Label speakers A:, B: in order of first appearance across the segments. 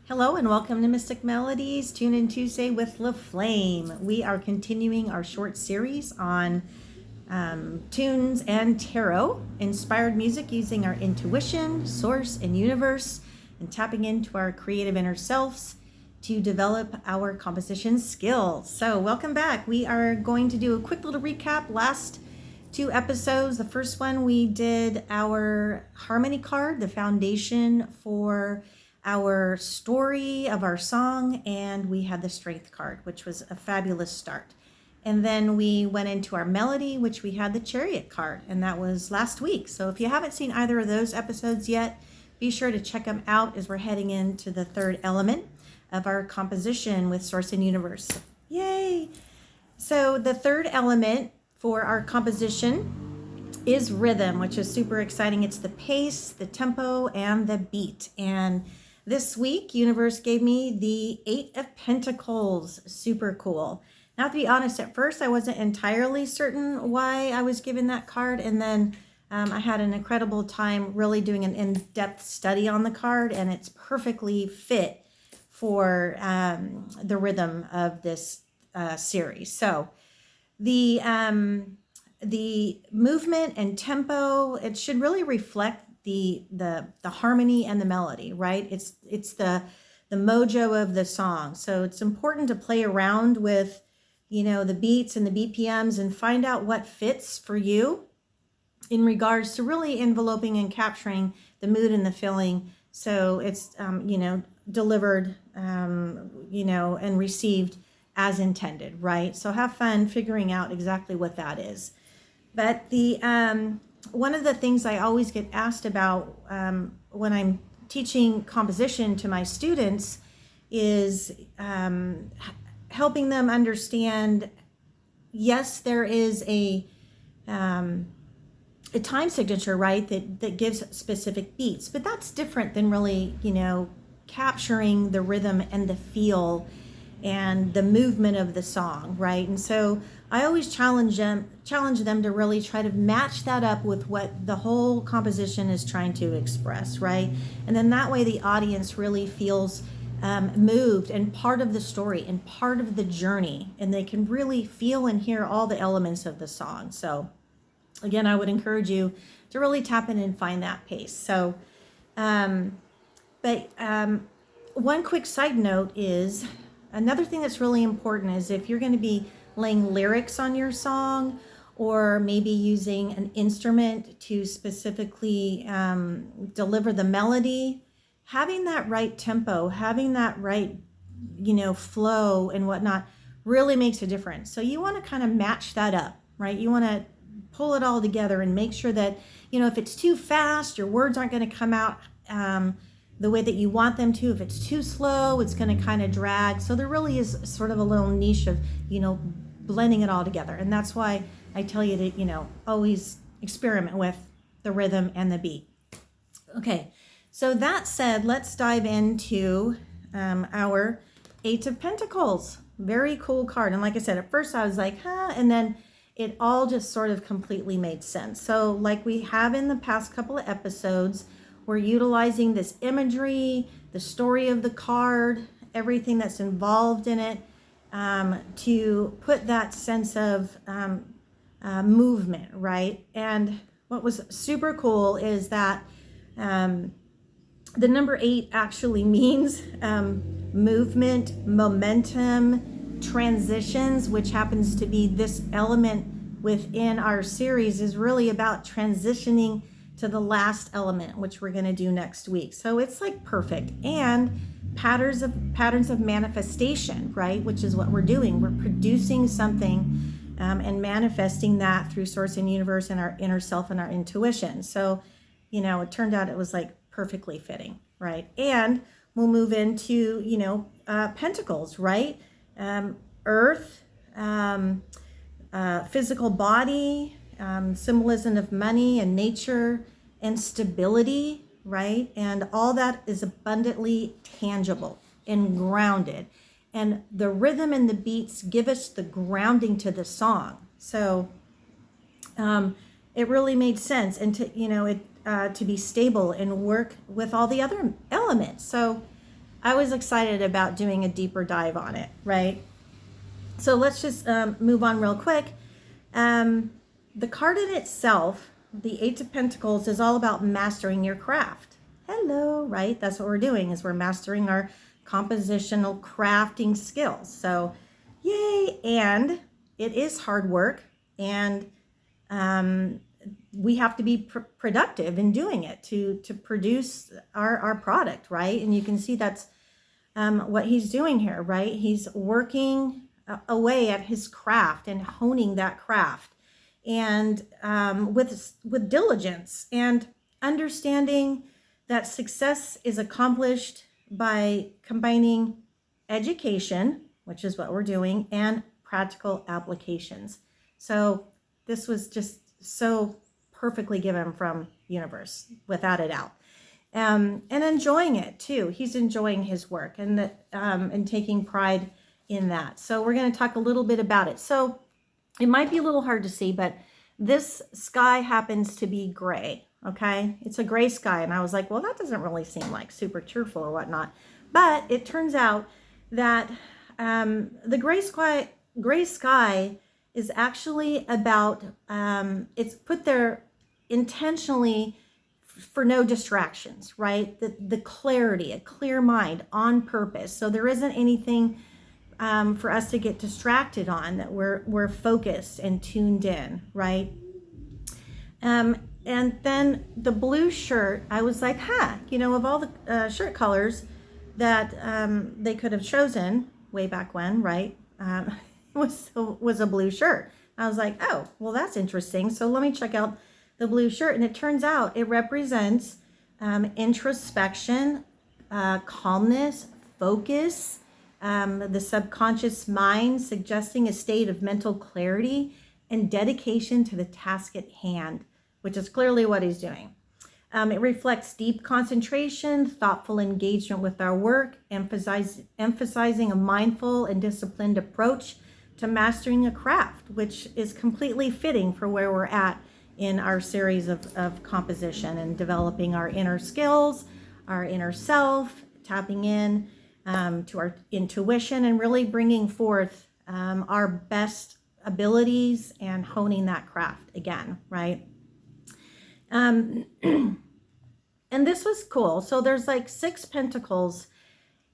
A: Hello and welcome to Mystic Melodies, Tune In Tuesday with LaFlamme. We are continuing our short series on tunes and tarot, inspired music using our intuition, source, and universe, and tapping into our creative inner selves to develop our composition skills. So welcome back. We are going to do a quick little recap. Last two episodes, the first one we did our harmony card, the foundation for our story of our song, and we had the strength card, which was a fabulous start. And then we went into our melody, which we had the chariot card, and that was last week. So if you haven't seen either of those episodes yet, be sure to check them out as we're heading into the third element of our composition with source and universe. Yay! So the third element for our composition is rhythm, which is super exciting. It's the pace, the tempo, and the beat. And this week, universe gave me the 8 of Pentacles. Super cool. Now, to be honest, at first I wasn't entirely certain why I was given that card, and then I had an incredible time really doing an in-depth study on the card, and it's perfectly fit for the rhythm of this series. So the movement and tempo, it should really reflect the harmony and the melody, right? It's the mojo of the song. So it's important to play around with, the beats and the BPMs and find out what fits for you in regards to really enveloping and capturing the mood and the feeling. So it's, delivered, and received as intended, right? So have fun figuring out exactly what that is. But the one of the things I always get asked about when I'm teaching composition to my students is helping them understand, yes, there is a time signature, right, that gives specific beats, but that's different than really, capturing the rhythm and the feel and the movement of the song, right? And so I always challenge them to really try to match that up with what the whole composition is trying to express, right? And then that way the audience really feels moved and part of the story and part of the journey, and they can really feel and hear all the elements of the song. So again, I would encourage you to really tap in and find that pace. So, one quick side note is, another thing that's really important is if you're going to be laying lyrics on your song, or maybe using an instrument to specifically deliver the melody, having that right tempo, having that right, flow and whatnot really makes a difference. So you want to kind of match that up, right? You want to pull it all together and make sure that, if it's too fast, your words aren't going to come out the way that you want them to. If it's too slow, it's going to kind of drag. So there really is sort of a little niche of, blending it all together. And that's why I tell you to, always experiment with the rhythm and the beat. Okay, so that said, let's dive into our 8 of Pentacles. Very cool card. And like I said, at first I was like, and then it all just sort of completely made sense. So like we have in the past couple of episodes, we're utilizing this imagery, the story of the card, everything that's involved in it, to put that sense of movement, right? And what was super cool is that the number 8 actually means movement, momentum, transitions, which happens to be this element within our series is really about transitioning to the last element, which we're going to do next week. So it's like perfect. And patterns of manifestation, right? Which is what we're doing. We're producing something and manifesting that through source and universe and our inner self and our intuition. So, it turned out it was like perfectly fitting, right? And we'll move into, pentacles, right? Earth, physical body, symbolism of money and nature and stability, right? And all that is abundantly tangible and grounded. And the rhythm and the beats give us the grounding to the song. So it really made sense, and to be stable and work with all the other elements. So I was excited about doing a deeper dive on it, right? So let's just move on real quick. The card in itself, the Eight of Pentacles, is all about mastering your craft. Hello, right? That's what we're doing, is we're mastering our compositional crafting skills. So yay. And it is hard work, and we have to be productive in doing it to produce our product, right? And you can see that's what he's doing here, right? He's working away at his craft and honing that craft, and with diligence, and understanding that success is accomplished by combining education, which is what we're doing, and practical applications. So this was just so perfectly given from universe, without a doubt. And enjoying it too. He's enjoying his work, and taking pride in that. So we're going to talk a little bit about it. So it might be a little hard to see, but this sky happens to be gray. Okay, it's a gray sky, and I was like, well, that doesn't really seem like super cheerful or whatnot. But it turns out that the gray sky is actually about, it's put there intentionally for no distractions, right? The clarity, a clear mind on purpose. So there isn't anything for us to get distracted on, that we're focused and tuned in, right? And then the blue shirt, I was like, of all the shirt colors that they could have chosen way back when, right? Was a blue shirt. I was like, oh, well, that's interesting. So let me check out the blue shirt. And it turns out it represents introspection, calmness, focus, the subconscious mind, suggesting a state of mental clarity and dedication to the task at hand, which is clearly what he's doing. It reflects deep concentration, thoughtful engagement with our work, emphasizing a mindful and disciplined approach to mastering a craft, which is completely fitting for where we're at in our series of composition and developing our inner skills, our inner self, tapping in to our intuition, and really bringing forth our best abilities and honing that craft again, right? And this was cool. So there's like 6 pentacles.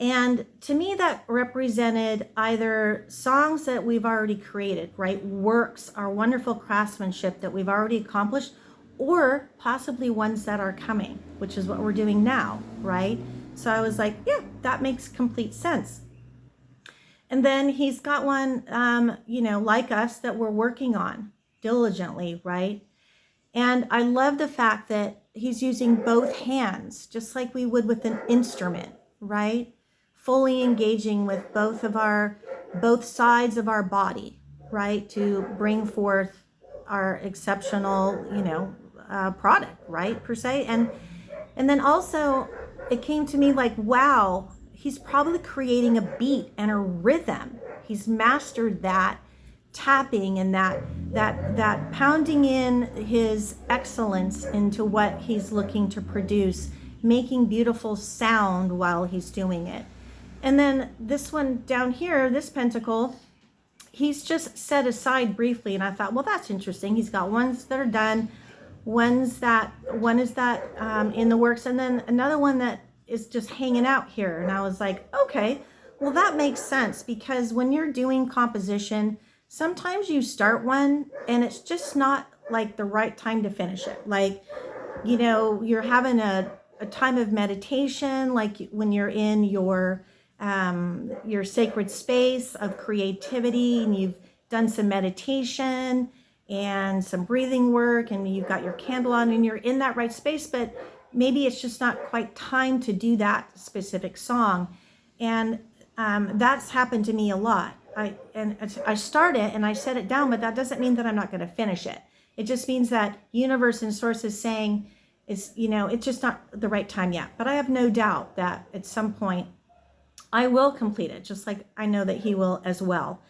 A: And to me, that represented either songs that we've already created, right? Works, our wonderful craftsmanship that we've already accomplished, or possibly ones that are coming, which is what we're doing now, right? So I was like, yeah, that makes complete sense. And then he's got one, like us, that we're working on diligently, right? And I love the fact that he's using both hands, just like we would with an instrument, right? Fully engaging with both sides of our body, right? To bring forth our exceptional, product, right? Per se. And then also it came to me like, wow, he's probably creating a beat and a rhythm. He's mastered that tapping and that pounding in his excellence into what he's looking to produce, making beautiful sound while he's doing it. And then this one down here, this pentacle, he's just set aside briefly, and I thought, well, that's interesting. He's got ones that are done, one is that in the works, and then another one that is just hanging out here. And I was like, okay, well, that makes sense, because when you're doing composition, sometimes you start one and it's just not like the right time to finish it. Like, you're having a time of meditation, like when you're in your sacred space of creativity, and you've done some meditation and some breathing work, and you've got your candle on and you're in that right space, but maybe it's just not quite time to do that specific song. And that's happened to me a lot. I start it and I set it down, but that doesn't mean that I'm not going to finish it. It just means that universe and source is saying, it's just not the right time yet. But I have no doubt that at some point I will complete it, just like I know that he will as well.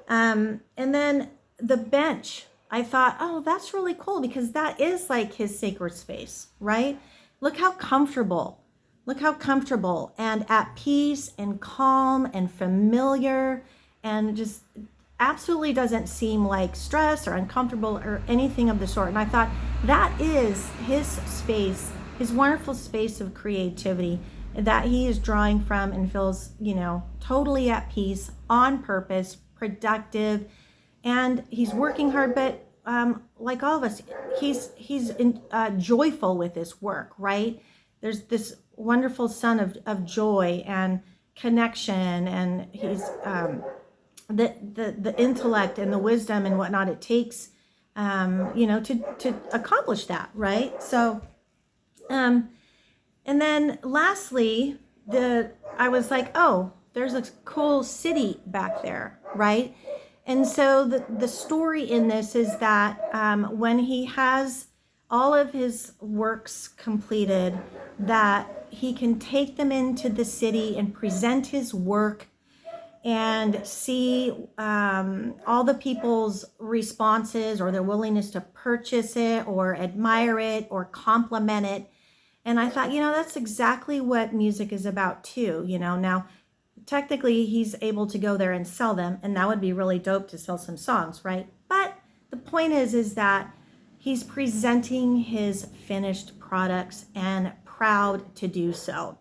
A: And then the bench, I thought, oh, that's really cool, because that is like his sacred space, right? Look how comfortable Look how comfortable and at peace and calm and familiar, and just absolutely doesn't seem like stress or uncomfortable or anything of the sort. And I thought that is his space, his wonderful space of creativity that he is drawing from, and feels, totally at peace, on purpose, productive, and he's working hard, but like all of us, he's joyful with his work, right? There's this wonderful sun of joy and connection, and he's the intellect and the wisdom and whatnot it takes, to accomplish that, right? So, and then lastly, I was like, oh, there's a cool city back there, right? And so the story in this is that when he has all of his works completed, that he can take them into the city and present his work and see all the people's responses or their willingness to purchase it or admire it or compliment it. And I thought, that's exactly what music is about too. Now, technically he's able to go there and sell them, and that would be really dope to sell some songs, right? But the point is that he's presenting his finished products and proud to do so.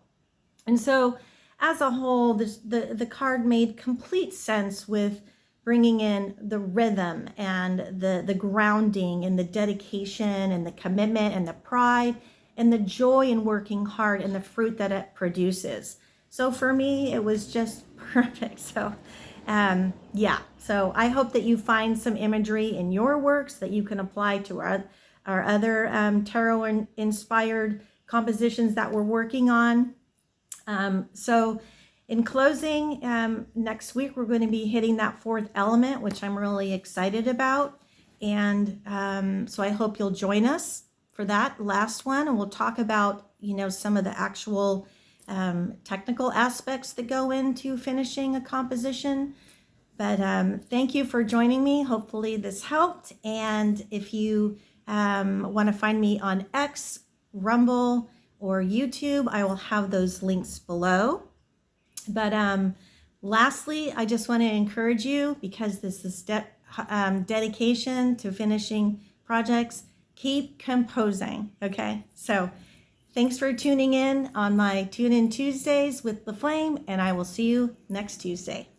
A: And so as a whole, the card made complete sense with bringing in the rhythm and the grounding and the dedication and the commitment and the pride and the joy in working hard and the fruit that it produces. So for me, it was just perfect. So so I hope that you find some imagery in your works that you can apply to our other tarot inspired compositions that we're working on. So in closing, next week we're going to be hitting that fourth element, which I'm really excited about. And so I hope you'll join us for that last one. And we'll talk about, some of the actual technical aspects that go into finishing a composition. But thank you for joining me. Hopefully this helped. And if you want to find me on X, Rumble, or YouTube, I will have those links below. But lastly, I just want to encourage you, because this is dedication to finishing projects, keep composing, okay? So thanks for tuning in on my Tune In Tuesdays with LaFlamme, and I will see you next Tuesday.